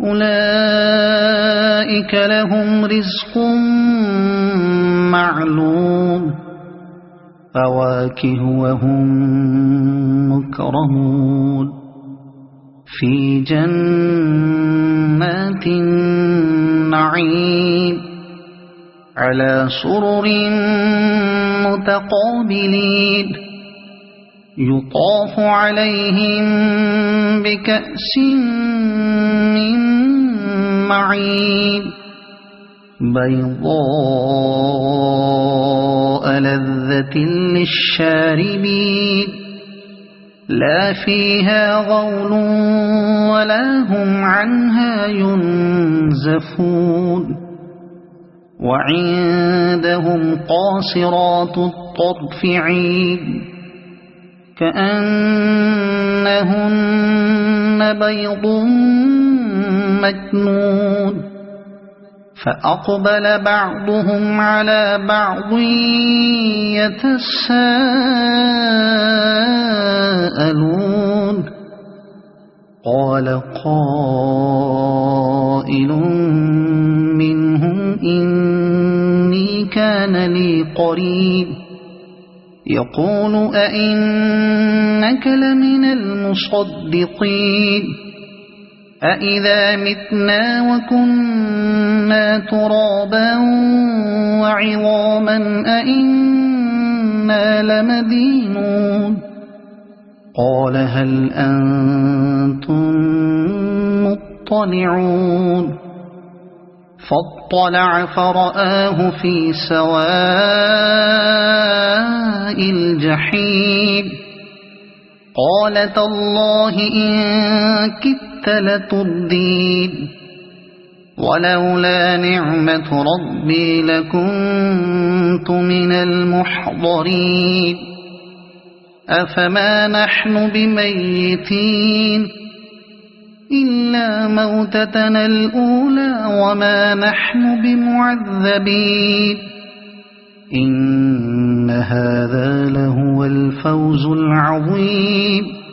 أولئك لهم رزق معلوم فواكه وهم مكرمون في جنات النعيم على سرر متقابلين يطاف عليهم بكأس من معين بيضاء لذة للشاربين لا فيها غول ولا هم عنها ينزفون وعندهم قاصرات الطرف عين كأنهن بيض مكنون فأقبل بعضهم على بعض يتساءلون قال قائل منهم إني كان لي قرين يقول أئنك لمن المصدقين أئذا متنا وكنا ترابا وعظاما أئنا لمدينون قال هل أنتم مطلعون فاطلع فرآه في سواء الجحيم قال تالله إن كدت لتردين ولولا نعمة ربي لكنت من المحضرين أفما نحن بميتين إلا موتتنا الأولى وما نحن بمعذبين إن هذا لهو الفوز العظيم